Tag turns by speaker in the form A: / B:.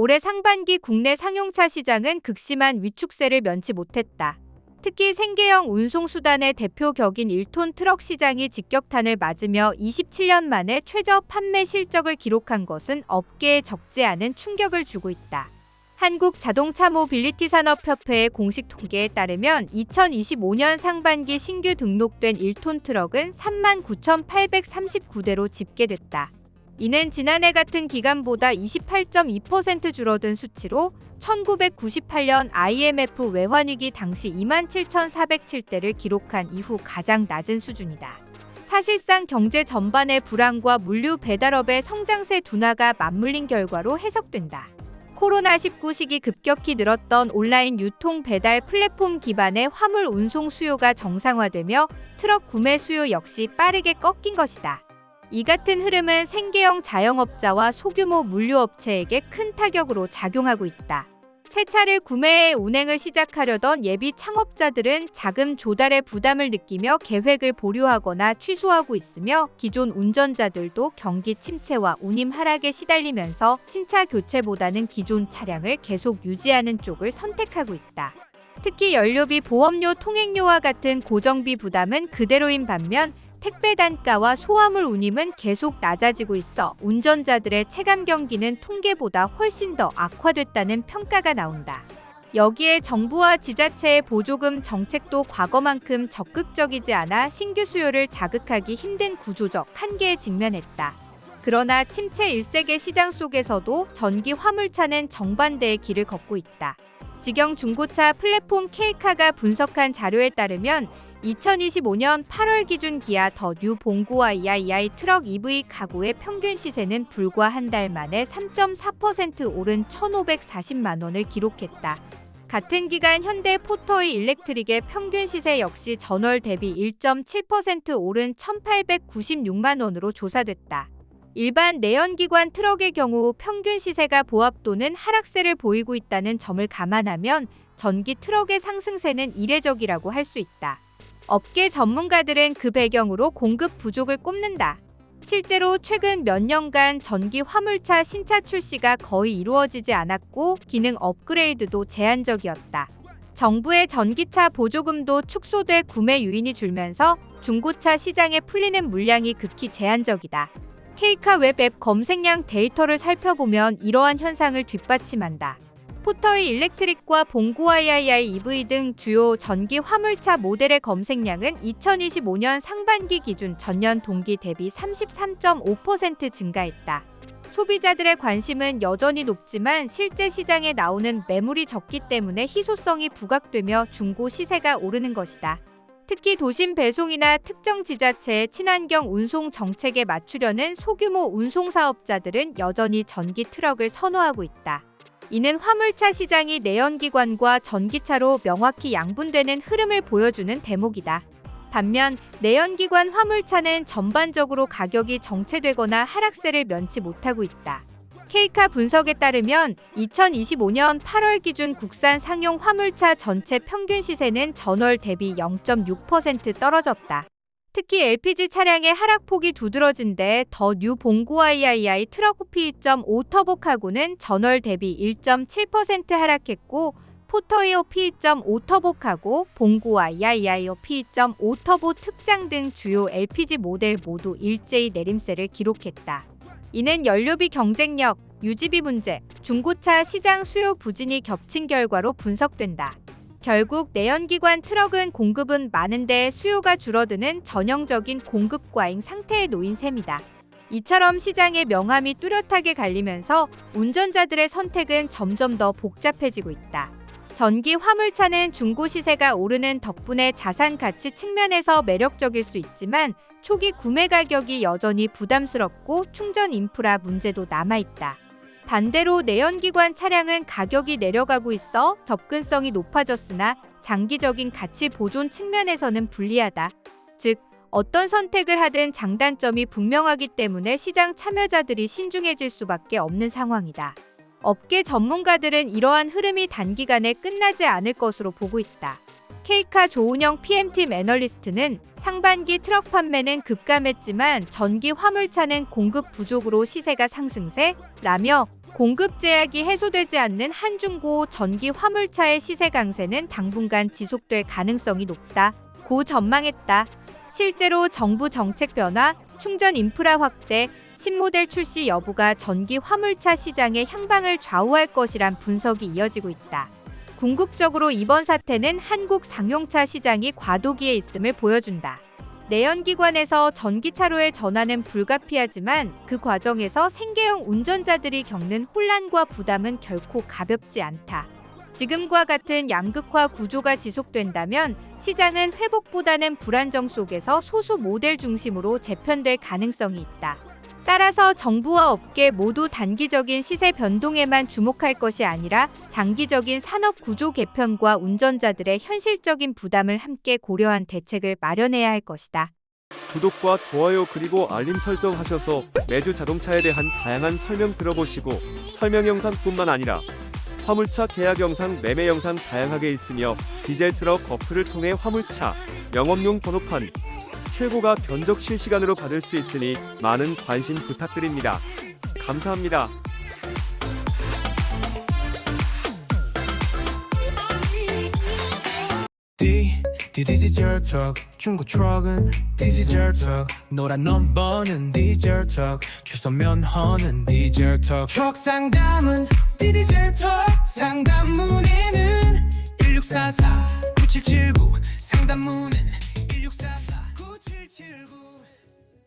A: 올해 상반기 국내 상용차 시장은 극심한 위축세를 면치 못했다. 특히 생계형 운송수단의 대표 격인 1톤 트럭 시장이 직격탄을 맞으며 27년 만에 최저 판매 실적을 기록한 것은 업계에 적지 않은 충격을 주고 있다. 한국자동차모빌리티산업협회의 공식 통계에 따르면 2025년 상반기 신규 등록된 1톤 트럭은 39,839대로 집계됐다. 이는 지난해 같은 기간보다 28.2% 줄어든 수치로 1998년 IMF 외환위기 당시 27,407대를 기록한 이후 가장 낮은 수준이다. 사실상 경제 전반의 불황과 물류 배달업의 성장세 둔화가 맞물린 결과로 해석된다. 코로나19 시기 급격히 늘었던 온라인 유통 배달 플랫폼 기반의 화물 운송 수요가 정상화되며 트럭 구매 수요 역시 빠르게 꺾인 것이다. 이 같은 흐름은 생계형 자영업자와 소규모 물류업체에게 큰 타격으로 작용하고 있다. 새 차를 구매해 운행을 시작하려던 예비 창업자들은 자금 조달에 부담을 느끼며 계획을 보류하거나 취소하고 있으며 기존 운전자들도 경기 침체와 운임 하락에 시달리면서 신차 교체보다는 기존 차량을 계속 유지하는 쪽을 선택하고 있다. 특히 연료비, 보험료, 통행료와 같은 고정비 부담은 그대로인 반면 택배 단가와 소화물 운임은 계속 낮아지고 있어 운전자들의 체감 경기는 통계보다 훨씬 더 악화됐다는 평가가 나온다. 여기에 정부와 지자체의 보조금 정책도 과거만큼 적극적이지 않아 신규 수요를 자극하기 힘든 구조적 한계에 직면했다. 그러나 침체 1세계 시장 속에서도 전기 화물차는 정반대의 길을 걷고 있다. 직영 중고차 플랫폼 K카가 분석한 자료에 따르면 2025년 8월 기준 기아 더 뉴 봉고와 이아이아이 트럭 EV 가구의 평균 시세는 불과 한 달 만에 3.4% 오른 1,540만 원을 기록했다. 같은 기간 현대 포터이 일렉트릭의 평균 시세 역시 전월 대비 1.7% 오른 1,896만 원으로 조사됐다. 일반 내연기관 트럭의 경우 평균 시세가 보합 또는 하락세를 보이고 있다는 점을 감안하면 전기 트럭의 상승세는 이례적이라고 할 수 있다. 업계 전문가들은 그 배경으로 공급 부족을 꼽는다. 실제로 최근 몇 년간 전기 화물차 신차 출시가 거의 이루어지지 않았고 기능 업그레이드도 제한적이었다. 정부의 전기차 보조금도 축소돼 구매 유인이 줄면서 중고차 시장에 풀리는 물량이 극히 제한적이다. K카 웹 앱 검색량 데이터를 살펴보면 이러한 현상을 뒷받침한다. 포터이 일렉트릭과 봉고 이아이아이 EV 등 주요 전기 화물차 모델의 검색량은 2025년 상반기 기준 전년 동기 대비 33.5% 증가했다. 소비자들의 관심은 여전히 높지만 실제 시장에 나오는 매물이 적기 때문에 희소성이 부각되며 중고 시세가 오르는 것이다. 특히 도심 배송이나 특정 지자체의 친환경 운송 정책에 맞추려는 소규모 운송사업자들은 여전히 전기 트럭을 선호하고 있다. 이는 화물차 시장이 내연기관과 전기차로 명확히 양분되는 흐름을 보여주는 대목이다. 반면 내연기관 화물차는 전반적으로 가격이 정체되거나 하락세를 면치 못하고 있다. K카 분석에 따르면 2025년 8월 기준 국산 상용 화물차 전체 평균 시세는 전월 대비 0.6% 떨어졌다. 특히 LPG 차량의 하락폭이 두드러진 데 더 뉴 봉고 이아이아이 트럭 P2.5 터보 카고는 전월 대비 1.7% 하락했고 포터이오 P2.5 터보 카고, 봉고 이아이아이 P2.5 터보 특장 등 주요 LPG 모델 모두 일제히 내림세를 기록했다. 이는 연료비 경쟁력, 유지비 문제, 중고차 시장 수요 부진이 겹친 결과로 분석된다. 결국 내연기관 트럭은 공급은 많은데 수요가 줄어드는 전형적인 공급 과잉 상태에 놓인 셈이다. 이처럼 시장의 명암이 뚜렷하게 갈리면서 운전자들의 선택은 점점 더 복잡해지고 있다. 전기 화물차는 중고 시세가 오르는 덕분에 자산 가치 측면에서 매력적일 수 있지만 초기 구매 가격이 여전히 부담스럽고 충전 인프라 문제도 남아있다. 반대로 내연기관 차량은 가격이 내려가고 있어 접근성이 높아졌으나 장기적인 가치 보존 측면에서는 불리하다. 즉, 어떤 선택을 하든 장단점이 분명하기 때문에 시장 참여자들이 신중해질 수밖에 없는 상황이다. 업계 전문가들은 이러한 흐름이 단기간에 끝나지 않을 것으로 보고 있다. K카 조은영 PM팀 애널리스트는 상반기 트럭 판매는 급감했지만 전기 화물차는 공급 부족으로 시세가 상승세라며 공급 제약이 해소되지 않는 한중고 전기 화물차의 시세 강세는 당분간 지속될 가능성이 높다고 전망했다. 실제로 정부 정책 변화, 충전 인프라 확대, 신모델 출시 여부가 전기 화물차 시장의 향방을 좌우할 것이란 분석이 이어지고 있다. 궁극적으로 이번 사태는 한국 상용차 시장이 과도기에 있음을 보여준다. 내연기관에서 전기차로의 전환은 불가피하지만 그 과정에서 생계형 운전자들이 겪는 혼란과 부담은 결코 가볍지 않다. 지금과 같은 양극화 구조가 지속된다면 시장은 회복보다는 불안정 속에서 소수 모델 중심으로 재편될 가능성이 있다. 따라서 정부와 업계 모두 단기적인 시세 변동에만 주목할 것이 아니라 장기적인 산업 구조 개편과 운전자들의 현실적인 부담을 함께 고려한 대책을 마련해야 할 것이다.
B: 구독과 좋아요 그리고 알림 설정하셔서 매주 자동차에 대한 다양한 설명 들어보시고 설명 영상뿐만 아니라 화물차 계약 영상, 매매 영상 다양하게 있으며 디젤 트럭 어플을 통해 화물차 영업용 번호판 최고가 견적 실시간으로 받을 수 있으니 많은 관심 부탁드립니다. 감사합니다.
C: 디지털 턱 중고 트럭은 디지털 턱 노란 넘버는 디지털 턱 주소 면허는 디지털 턱 트럭 상담은 디지털 턱 상담 문의는 1644-9779 상담 문의는